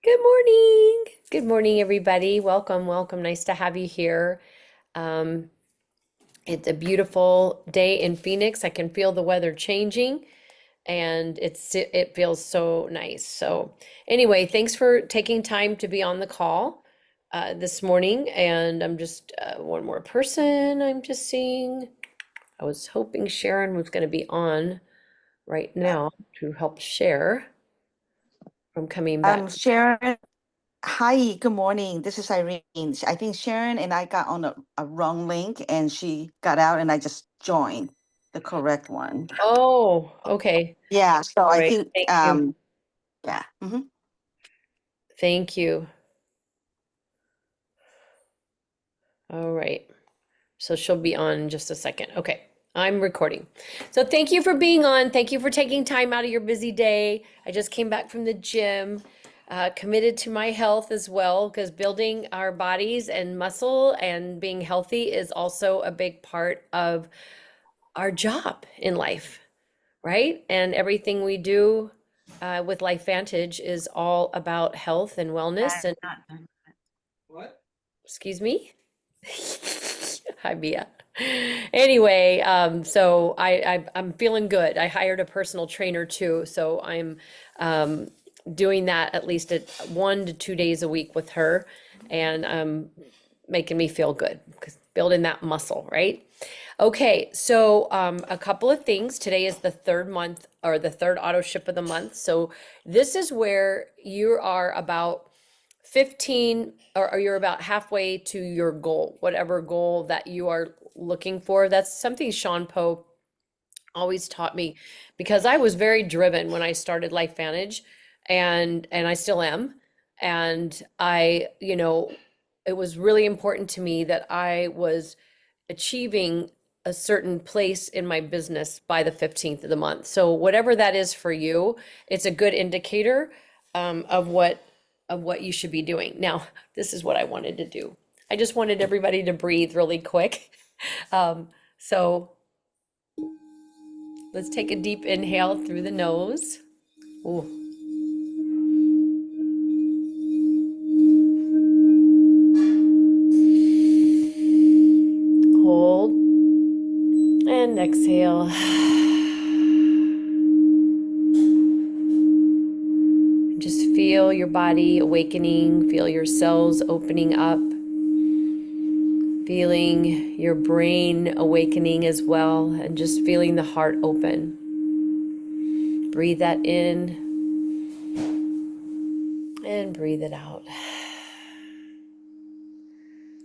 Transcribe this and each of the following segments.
Good morning. Good morning, everybody. Welcome, welcome. Nice to have you here. Um, it's a beautiful day in Phoenix. I can feel the weather changing and it feels so nice. So anyway, thanks for taking time to be on the call this morning. And I'm just one more person I'm just seeing. I was hoping Sharon was going to be on right now to help share from coming back. Sharon, hi, good morning. This is Irene. I think Sharon and I got on a wrong link and she got out and I just joined the correct one. Oh, okay. Yeah, so All I right. think, Thank you. yeah. Thank you. All right. So she'll be on in just a second. Okay. I'm recording. So thank you for being on. Thank you for taking time out of your busy day. I just came back from the gym, committed to my health as well, because building our bodies and muscle and being healthy is also a big part of our job in life, right? And everything we do with LifeVantage is all about health and wellness. And excuse me? Hi, Mia. Anyway, so I'm feeling good. I hired a personal trainer too, so I'm um, doing that at least 1 to 2 days a week with her, and making me feel good because building that muscle, right? Okay, so a couple of things. Today is the third month or the third auto ship of the month. So this is where you are about 15 or you're about halfway to your goal, whatever goal that you are looking for. That's something Sean Poe always taught me because I was very driven when I started LifeVantage and I still am. And it was really important to me that I was achieving a certain place in my business by the 15th of the month. So whatever that is for you, it's a good indicator of what you should be doing. Now, this is what I wanted to do. I just wanted everybody to breathe really quick. So let's take a deep inhale through the nose. Ooh. Hold and exhale. Just feel your body awakening, feel your cells opening up, feeling your brain awakening as well, and just feeling the heart open. Breathe that in and breathe it out.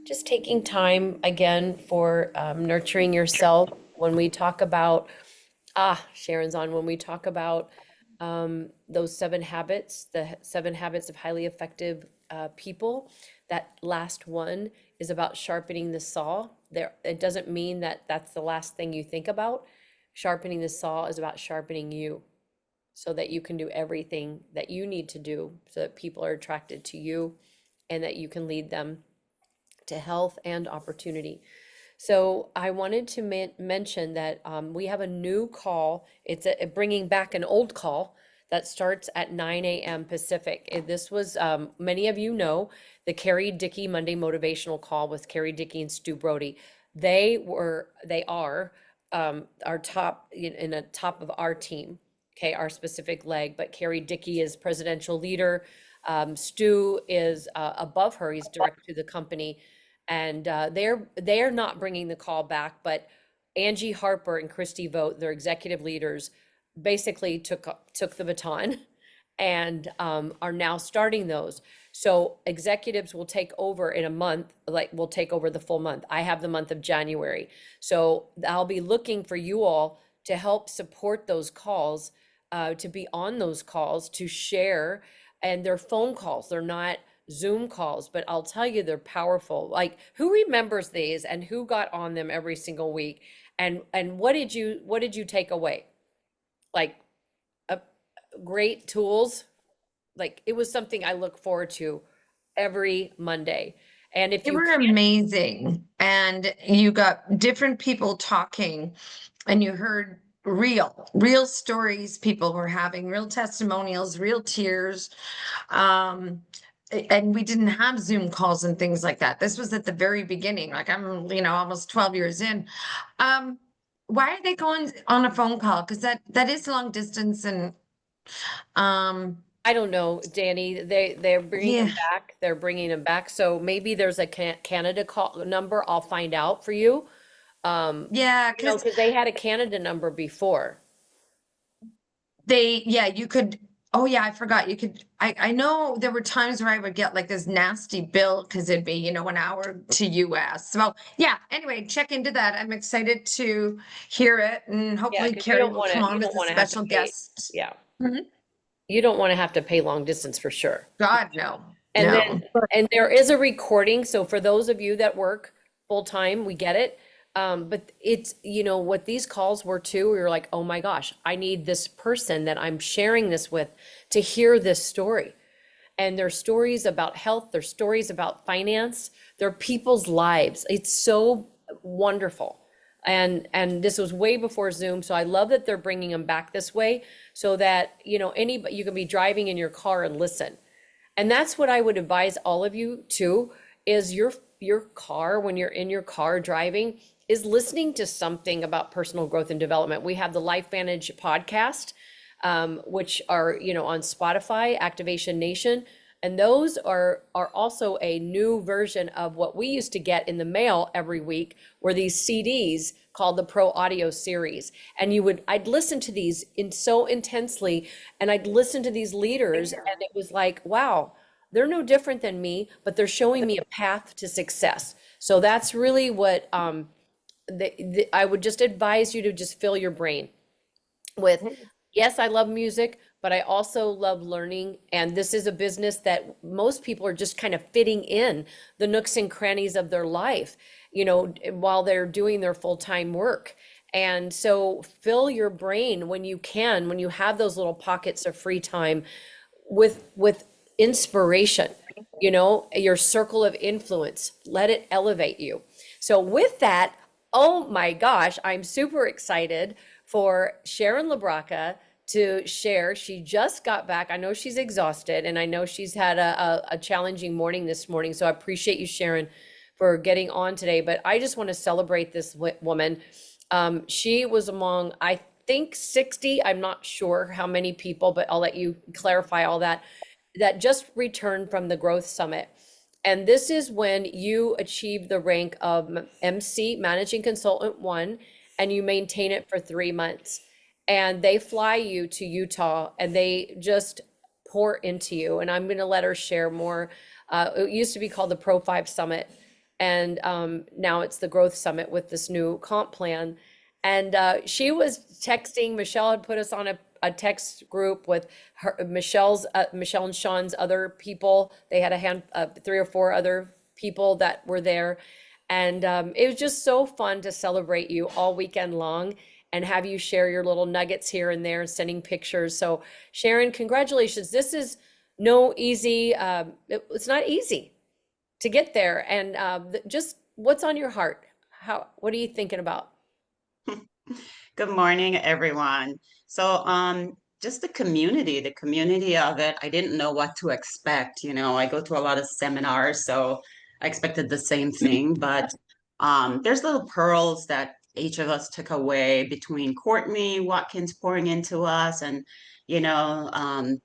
Just taking time again for nurturing yourself. When we talk about, Sharon's on, when we talk about those 7 habits, the 7 habits of highly effective people, that last one is about sharpening the saw. There, it doesn't mean that that's the last thing you think about. Sharpening the saw is about sharpening you so that you can do everything that you need to do so that people are attracted to you and that you can lead them to health and opportunity. So I wanted to mention that we have a new call. It's bringing back an old call that starts at 9 a.m. Pacific. This was, many of you know, the Carrie Dickey Monday Motivational Call with Carrie Dickey and Stu Brody. They are our top, in a top of our team, okay, our specific leg. But Carrie Dickey is presidential leader. Stu is above her. He's direct to the company, and they're not bringing the call back, but Angie Harper and Christy Vogt, their executive leaders, basically took the baton and are now starting those. So executives will take over in a month, like will take over the full month. I have the month of January. So I'll be looking for you all to help support those calls, to be on those calls, to share. And they're phone calls, they're not Zoom calls, but I'll tell you, they're powerful. Like, who remembers these and who got on them every single week? And what did you take away? Like, a great tools. Like, it was something I look forward to every Monday. And if They you were can't, amazing. And you got different people talking, and you heard real stories people were having, real testimonials, real tears. Um, and we didn't have Zoom calls and things like that. This was at the very beginning. Like I'm, almost 12 years in. Um, why are they going on a phone call? Because that is long distance and um, I don't know, Danny. They're bringing yeah, him back. They're bringing him back. So maybe there's a Canada call number. I'll find out for you. Um, yeah, because because they had a Canada number before. yeah, you could. Oh yeah, I forgot. You could. I know there were times where I would get like this nasty bill because it'd be, an hour to US. So yeah, anyway, check into that. I'm excited to hear it, and Yeah, hopefully because you Carrie don't will want come to you on as don't a want to have to special pay. guest. Yeah, Mhm. you don't want to have to pay long distance for sure. God, no, And then, no. and there is a recording, so for those of you that work full-time, we get it. But it's, what these calls were too, we were like, oh my gosh, I need this person that I'm sharing this with to hear this story. And their stories about health, their stories about finance, their people's lives. It's so wonderful. And this was way before Zoom, so I love that they're bringing them back this way so that, anybody, you can be driving in your car and listen. And that's what I would advise all of you too, is your car, when you're in your car driving, is listening to something about personal growth and development. We have the Life Vantage podcast, which are, on Spotify, Activation Nation. And those are also a new version of what we used to get in the mail every week, were these CDs called the Pro Audio Series. And I'd listen to these so intensely, and I'd listen to these leaders, and it was like, wow, they're no different than me, but they're showing me a path to success. So that's really what I would just advise you to just fill your brain with. Yes, I love music, but I also love learning. And this is a business that most people are just kind of fitting in the nooks and crannies of their life, while they're doing their full-time work. And so fill your brain when you can, when you have those little pockets of free time, with inspiration, your circle of influence. Let it elevate you. So with that, oh my gosh, I'm super excited for Sharon LaBraca to share. She just got back. I know she's exhausted, and I know she's had a challenging morning this morning. So I appreciate you, Sharon, for getting on today. But I just want to celebrate this woman. She was among, I think, 60, I'm not sure how many people, but I'll let you clarify all that, that just returned from the Growth Summit. And this is when you achieve the rank of MC, Managing Consultant 1, and you maintain it for 3 months. And they fly you to Utah, and they just pour into you. And I'm going to let her share more. It used to be called the Pro 5 Summit, and now it's the Growth Summit with this new comp plan. And she was texting, Michelle had put us on a text group with Michelle and Sean's other people. They had 3 or 4 other people that were there. And it was just so fun to celebrate you all weekend long and have you share your little nuggets here and there, sending pictures. So Sharon, congratulations. This is no easy, it's not easy to get there. And just what's on your heart? What are you thinking about? Good morning, everyone. So, just the community of it, I didn't know what to expect. I go to a lot of seminars, so I expected the same thing. But there's little pearls that each of us took away between Courtney Watkins pouring into us and, you know, um,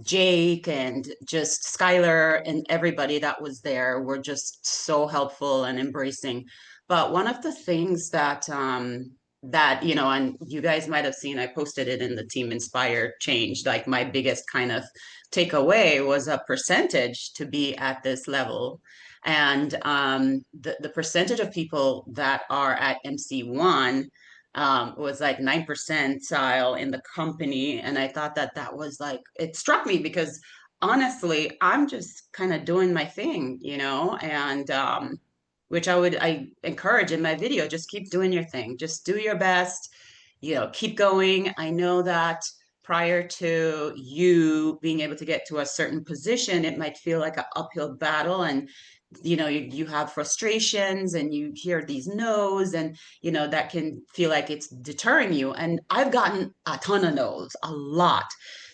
Jake and just Skylar and everybody that was there were just so helpful and embracing. But one of the things that and you guys might have seen, I posted it in the Team Inspired Change, like my biggest kind of takeaway was a percentage to be at this level. And the percentage of people that are at MC1 was like 9% in the company. And I thought that was like, it struck me because honestly, I'm just kind of doing my thing, and which I encourage in my video, just keep doing your thing, just do your best, keep going. I know that prior to you being able to get to a certain position, it might feel like an uphill battle, and you have frustrations and you hear these no's, and that can feel like it's deterring you. And I've gotten a ton of no's, a lot.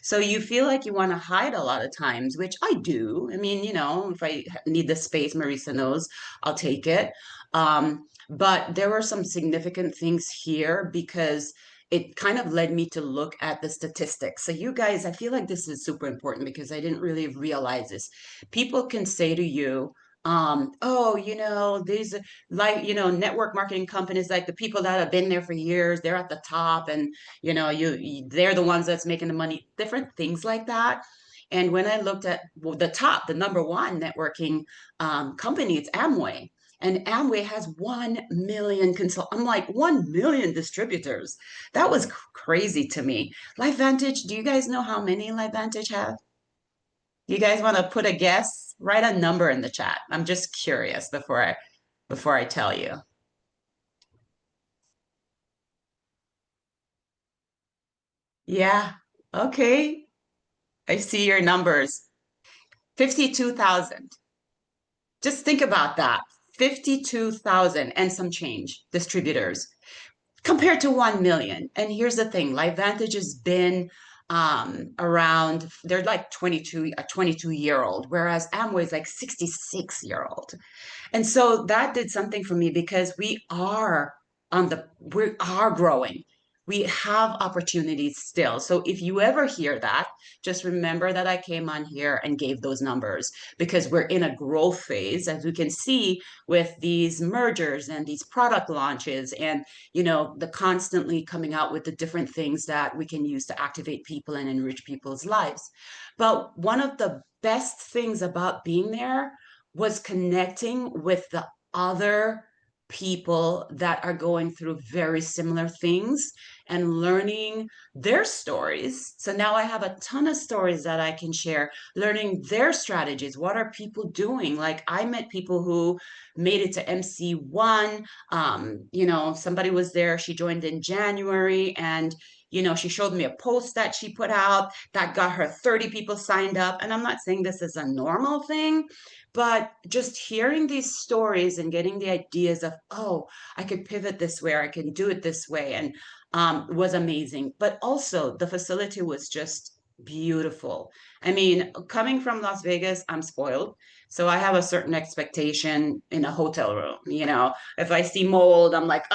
So you feel like you want to hide a lot of times, which I do. I mean, if I need the space, Marisa knows, I'll take it. But there were some significant things here because it kind of led me to look at the statistics. So you guys, I feel like this is super important because I didn't really realize this. People can say to you, oh, these like, network marketing companies, like the people that have been there for years, they're at the top, and they're the ones that's making the money, different things like that. And when I looked at the top, the number one networking company, it's Amway. And Amway has 1 million I'm like, 1 million distributors. That was crazy to me. LifeVantage, do you guys know how many LifeVantage have? You guys want to put a guess? Write a number in the chat. I'm just curious before I tell you. Yeah. Okay. I see your numbers. 52,000. Just think about that. 52,000 and some change distributors compared to 1 million. And here's the thing, LifeVantage has been around, they're like 22, a 22-year-old, whereas Amway is like 66-year-old. And so that did something for me because we are growing. We have opportunities still. So if you ever hear that, just remember that I came on here and gave those numbers because we're in a growth phase, as we can see with these mergers and these product launches and, the constantly coming out with the different things that we can use to activate people and enrich people's lives. But one of the best things about being there was connecting with the other people that are going through very similar things and learning their stories. So now I have a ton of stories that I can share, learning their strategies. What are people doing? Like I met people who made it to MC1. Somebody was there, she joined in January, and she showed me a post that she put out that got her 30 people signed up. And I'm not saying this is a normal thing, but just hearing these stories and getting the ideas of, oh, I could pivot this way, or I can do it this way, and was amazing. But also the facility was just beautiful. I mean, coming from Las Vegas, I'm spoiled. So I have a certain expectation in a hotel room. If I see mold, I'm like,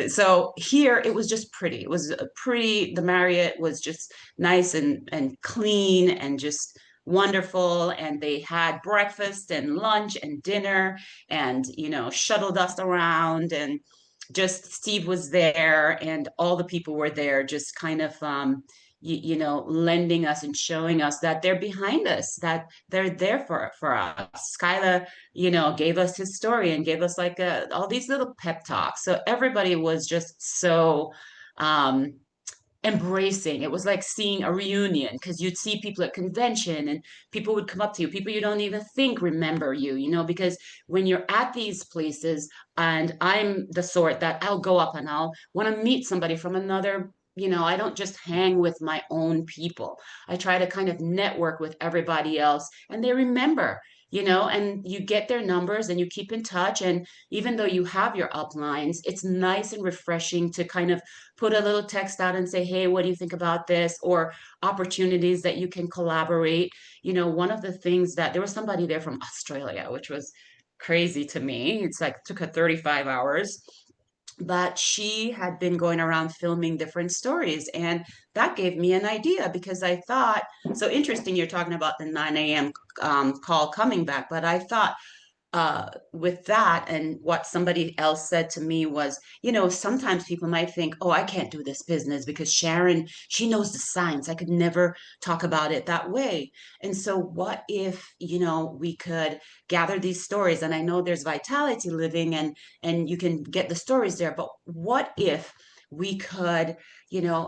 So here it was just pretty. It was pretty. The Marriott was just nice and clean and just wonderful. And they had breakfast and lunch and dinner and, shuttled us around, and just Steve was there and all the people were there, just kind of, lending us and showing us that they're behind us, that they're there for us. Skyla, gave us his story and gave us like all these little pep talks. So everybody was just so, embracing. It was like seeing a reunion because you'd see people at convention and people would come up to you, people you don't even think remember you, because when you're at these places, and I'm the sort that I'll go up and I'll want to meet somebody from another. I don't just hang with my own people. I try to kind of network with everybody else and they remember, and you get their numbers and you keep in touch. And even though you have your uplines, it's nice and refreshing to kind of put a little text out and say, hey, what do you think about this? Or opportunities that you can collaborate. One of the things that there was somebody there from Australia, which was crazy to me. It's like took her 35 hours. But she had been going around filming different stories. And that gave me an idea because I thought, so interesting, you're talking about the 9 a.m. Call coming back. But I thought, with that, and what somebody else said to me was, sometimes people might think, oh, I can't do this business because Sharon, she knows the science. I could never talk about it that way. And so what if, we could gather these stories? And I know there's Vitality Living and you can get the stories there, but what if we could,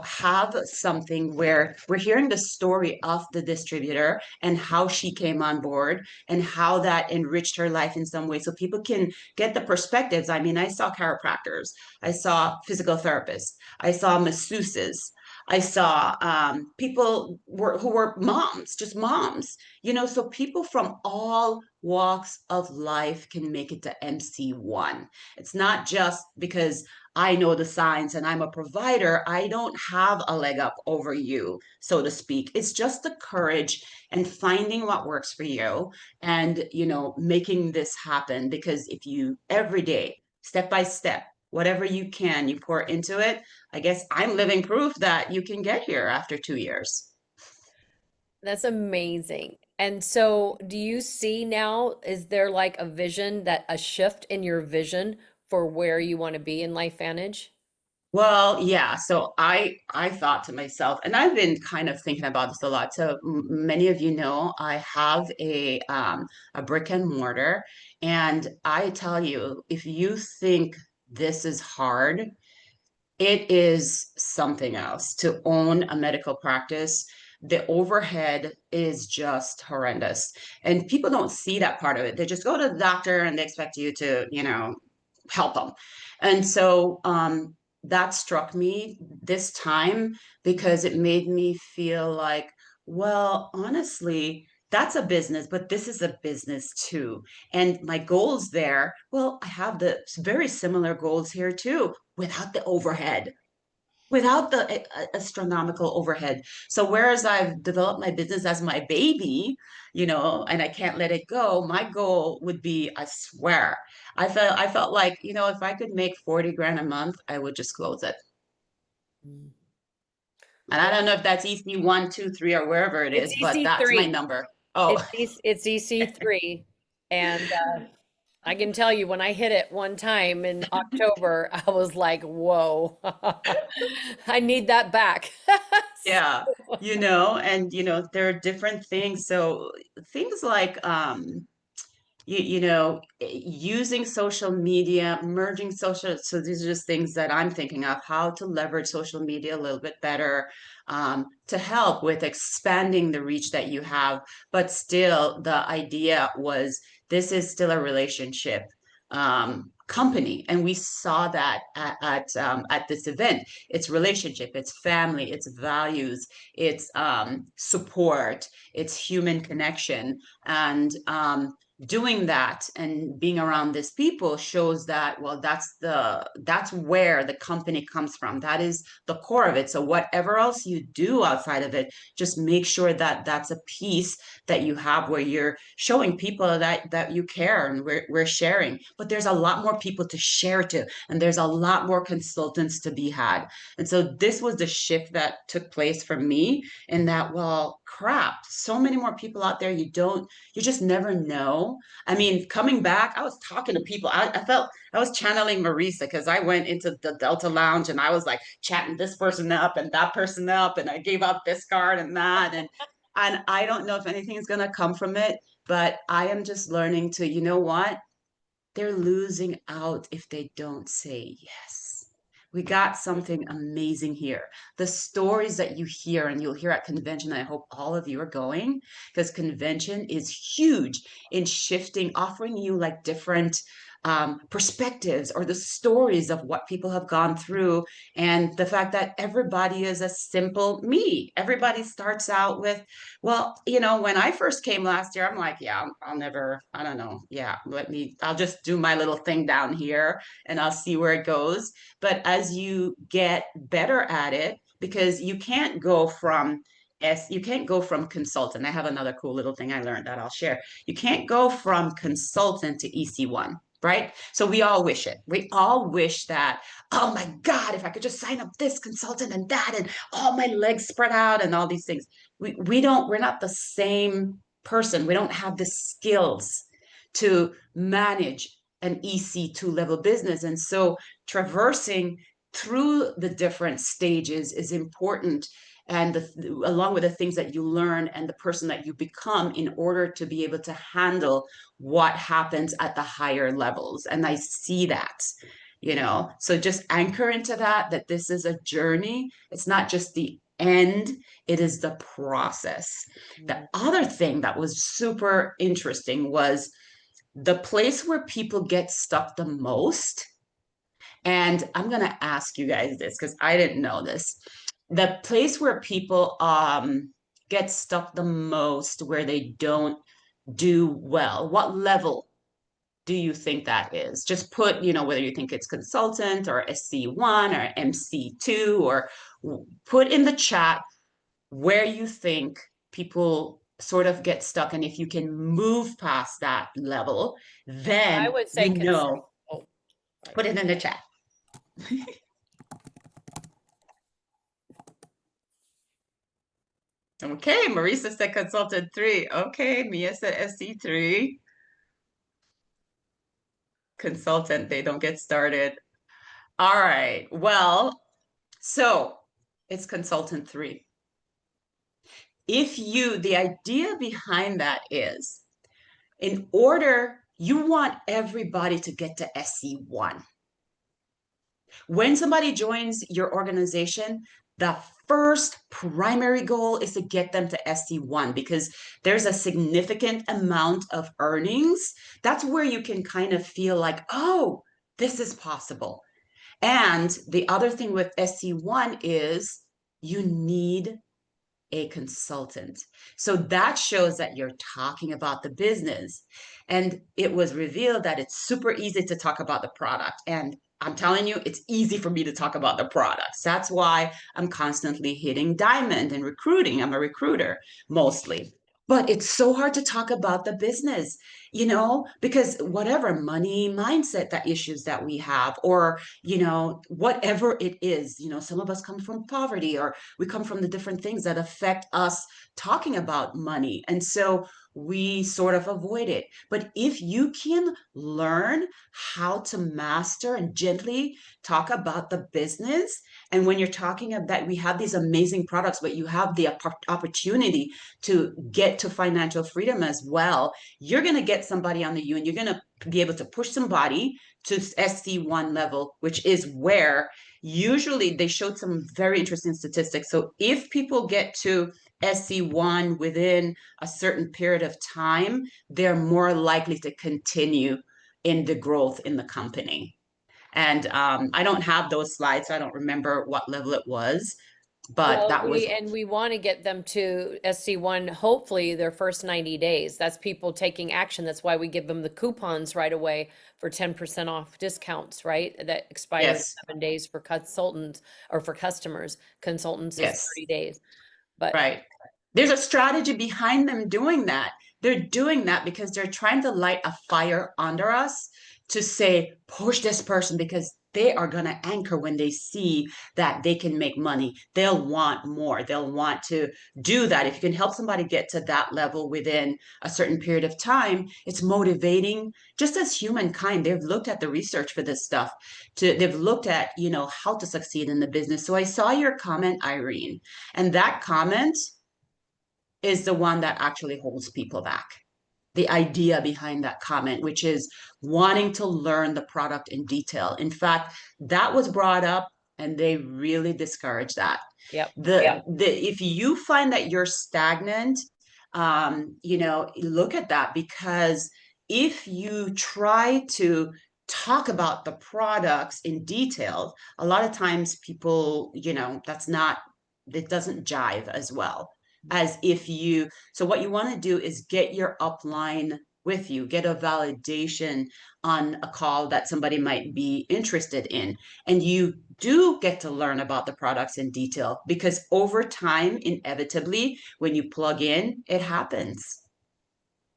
have something where we're hearing the story of the distributor and how she came on board and how that enriched her life in some way, so people can get the perspectives. I mean, I saw chiropractors, I saw physical therapists, I saw masseuses, I saw people who were moms, just moms, so people from all walks of life can make it to MC1. It's not just because I know the signs and I'm a provider. I don't have a leg up over you, so to speak. It's just the courage and finding what works for you and, making this happen. Because if you every day, step by step, whatever you can, you pour into it, I guess I'm living proof that you can get here after 2 years. That's amazing. And so, do you see now, is there like a vision, that a shift in your vision for where you want to be in LifeVantage? Well, yeah. So I thought to myself, and I've been kind of thinking about this a lot. So many of you know I have a brick and mortar, and I tell you, if you think this is hard, it is something else to own a medical practice. The overhead is just horrendous. And people don't see that part of it. They just go to the doctor and they expect you to, help them. And so that struck me this time because it made me feel like, well, honestly, that's a business, but this is a business too. And my goals there, well, I have the very similar goals here too, without the overhead, without the astronomical overhead. So whereas I've developed my business as my baby, and I can't let it go, my goal would be, I swear, I felt like, if I could make 40 grand a month, I would just close it. Mm. And I Well, don't know if that's EC 1, 2, 3, or wherever it it's is, but that's my EC3. number. Oh, It's EC3. And I can tell you, when I hit it one time in October, I was like, whoa, I need that back. yeah. And there are different things. So things like using social media, merging social. So these are just things that I'm thinking of, how to leverage social media a little bit better, to help with expanding the reach that you have. But still, the idea was this is still a relationship company, and we saw that at this event. It's relationship, it's family, it's values, it's support, it's human connection, and doing that and being around these people shows that, well, that's where the company comes from. That is the core of it. So whatever else you do outside of it, just make sure that that's a piece that you have where you're showing people that you care, and we're sharing. But there's a lot more people to share to, and there's a lot more consultants to be had. And so this was the shift that took place for me, in that, well, crap, so many more people out there, you just never know. I mean, coming back, I was talking to people. I felt I was channeling Marisa, because I went into the Delta Lounge and I was like chatting this person up and that person up, and I gave out this card and that. And I don't know if anything is gonna come from it, but I am just learning to, you know what? They're losing out if they don't say yes. We got something amazing here. The stories that you hear, and you'll hear at convention, I hope all of you are going, because convention is huge in shifting, offering you like different perspectives, or the stories of what people have gone through, and the fact that everybody is a simple me. Everybody starts out with, well, when I first came last year, I'm like, yeah, I'll never, I don't know. Yeah, I'll just do my little thing down here and I'll see where it goes. But as you get better at it, because you can't go from consultant. I have another cool little thing I learned that I'll share. You can't go from consultant to EC1. Right. So we all wish it. We all wish that, oh my God, if I could just sign up this consultant and that, and all my legs spread out and all these things. We're not the same person. We don't have the skills to manage an EC2 level business. And so traversing through the different stages is important, and along with the things that you learn and the person that you become, in order to be able to handle what happens at the higher levels. And I see that, so just anchor into that this is a journey. It's not just the end, it is the process. The other thing that was super interesting was the place where people get stuck the most. And I'm going to ask you guys this, because I didn't know this. the place where people get stuck the most, where they don't do well, what level do you think that is? Just put, whether you think it's consultant or SC1 or MC2, or put in the chat where you think people sort of get stuck. And if you can move past that level, I then would say oh, put it in the chat. Okay, Marisa said consultant 3. Okay, Mia said SC3. Consultant, they don't get started. All right, well, so it's consultant 3. The idea behind that is, you want everybody to get to SC1. When somebody joins your organization, the first primary goal is to get them to SC1, because there's a significant amount of earnings. That's where you can kind of feel like, oh, this is possible. And the other thing with SC1 is you need a consultant. So that shows that you're talking about the business. And it was revealed that it's super easy to talk about the product. And I'm telling you, it's easy for me to talk about the products. That's why I'm constantly hitting diamond and recruiting. I'm a recruiter mostly. But it's so hard to talk about the business, because whatever money mindset that issues that we have, or, whatever it is, some of us come from poverty, or we come from the different things that affect us talking about money. And so we sort of avoid it. But if you can learn how to master and gently talk about the business, and when you're talking about, we have these amazing products, but you have the opportunity to get to financial freedom as well, you're going to get somebody on the U, and you're going to be able to push somebody to SC1 level, which is where usually they showed some very interesting statistics. So if people get to SC1 within a certain period of time, they're more likely to continue in the growth in the company. And I don't have those slides, so I don't remember what level it was, but well, was. we want to get them to SC1, hopefully their first 90 days. That's people taking action. That's why we give them the coupons right away for 10% off discounts, right? That expire in Yes. 7 days for consultants, or for customers. Consultants is Yes. 30 days. But Right. There's a strategy behind them doing that. They're doing that because they're trying to light a fire under us to say, push this person, because they are going to anchor when they see that they can make money. They'll want more. They'll want to do that. If you can help somebody get to that level within a certain period of time, it's motivating. Just as humankind, they've looked at the research for this stuff. They've looked at, how to succeed in the business. So I saw your comment, Irene, and that comment is the one that actually holds people back. The idea behind that comment, which is wanting to learn the product in detail. In fact, that was brought up and they really discourage that. yep. If you find that you're stagnant, look at that, because if you try to talk about the products in detail, a lot of times people, it doesn't jive as well as if you. So what you want to do is get your upline with you, get a validation on a call that somebody might be interested in. And you do get to learn about the products in detail, because over time, inevitably, when you plug in, it happens.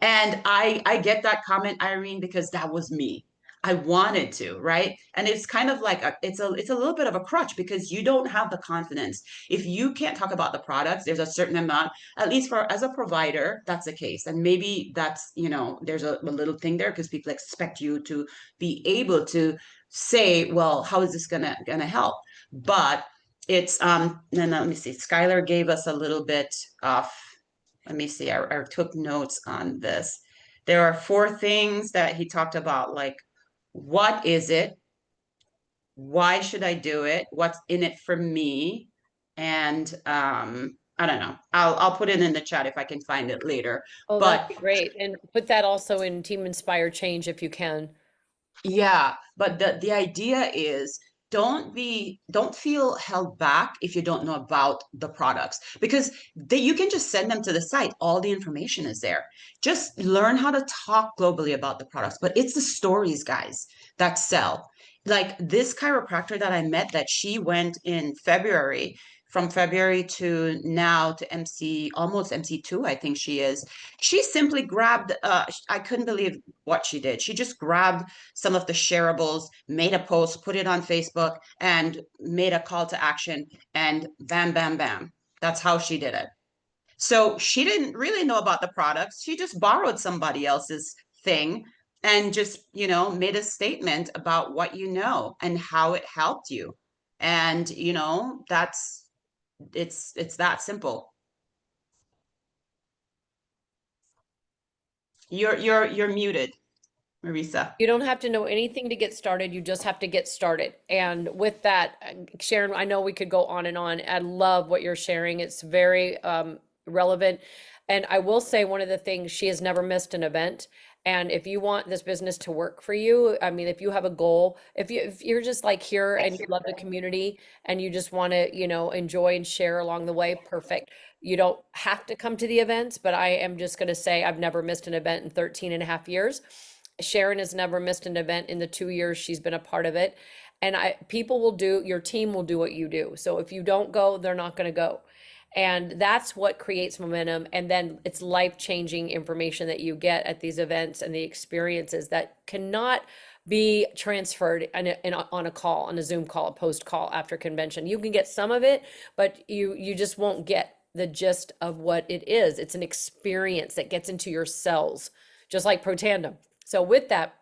And I get that comment, Irene, because that was me. I wanted to, right? And it's kind of like it's a little bit of a crutch, because you don't have the confidence. If you can't talk about the products, there's a certain amount, at least as a provider, that's the case. And maybe that's, there's a little thing there, because people expect you to be able to say, well, how is this gonna help? But it's and let me see, Skylar gave us a little bit of, let me see, I took notes on this. There are 4 things that he talked about, like, what is it? Why should I do it? What's in it for me? And I don't know. I'll put it in the chat if I can find it later. Oh, But that'd be great. And put that also in Team Inspire Change if you can. yeah, but the idea is don't feel held back if you don't know about the products, because you can just send them to the site. All the information is there. Just learn how to talk globally about the products, but it's the stories, guys, that sell. Like this chiropractor that I met, that she went in February, from February to now to MC, almost MC2, I think she is. She simply grabbed, I couldn't believe what she did. She just grabbed some of the shareables, made a post, put it on Facebook, and made a call to action, and bam, bam, bam. That's how she did it. So she didn't really know about the products. She just borrowed somebody else's thing and just, made a statement about what you know and how it helped you. And, it's that simple. You're muted, Marisa. You don't have to know anything to get started. You just have to get started. And with that, Sharon, I know we could go on and on. I love what you're sharing. It's very relevant. And I will say one of the things, she has never missed an event. And if you want this business to work for you, I mean, if you have a goal, if you're just like here and you love the community and you just want to, enjoy and share along the way, perfect. You don't have to come to the events, but I am just going to say I've never missed an event in 13 and a half years. Sharon has never missed an event in the 2 years she's been a part of it. And your team will do what you do. So if you don't go, they're not going to go. And that's what creates momentum. And then it's life-changing information that you get at these events and the experiences that cannot be transferred on a call, on a Zoom call, a post call after convention. You can get some of it, but you just won't get the gist of what it is. It's an experience that gets into your cells, just like Protandem. So with that,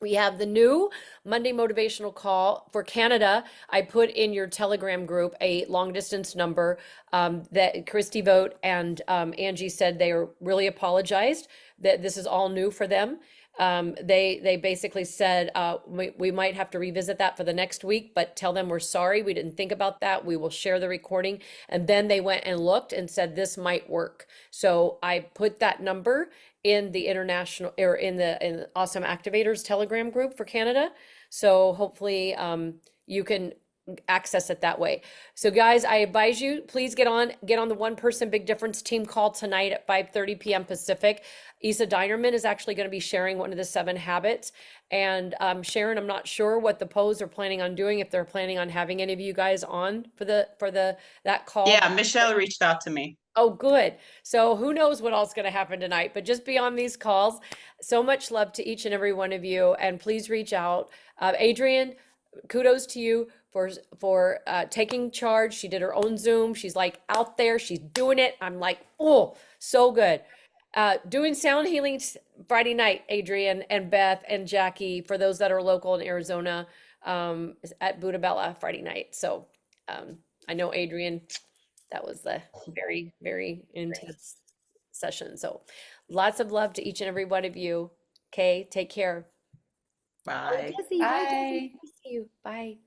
we have the new Monday motivational call for Canada. I put in your Telegram group a long distance number that Christy Vogt and Angie said they really apologized that this is all new for them. They basically said we might have to revisit that for the next week, but tell them we're sorry. We didn't think about that. We will share the recording. And then they went and looked and said this might work. So I put that number in the international or in the Awesome Activators Telegram group for Canada. So hopefully you can access it that way. So guys, I advise you, please get on the One Person Big Difference team call tonight at 5:30 p.m. Pacific. Isa Dinerman is actually going to be sharing one of the 7 habits. And Sharon, I'm not sure what the pros are planning on doing, if they're planning on having any of you guys on for that call. Yeah, Michelle reached out to me. Oh, good. So who knows what else is going to happen tonight, but just be on these calls. So much love to each and every one of you. And please reach out. Adrienne, kudos to you for taking charge. She did her own Zoom. She's like out there. She's doing it. I'm like, oh, so good. Doing sound healing Friday night, Adrienne and Beth and Jackie, for those that are local in Arizona, at Buddha Bella Friday night. So I know Adrienne, that was the very, very intense session. So lots of love to each and every one of you. Okay, take care. Bye. Desi, hi, Desi. Nice to see you. Bye.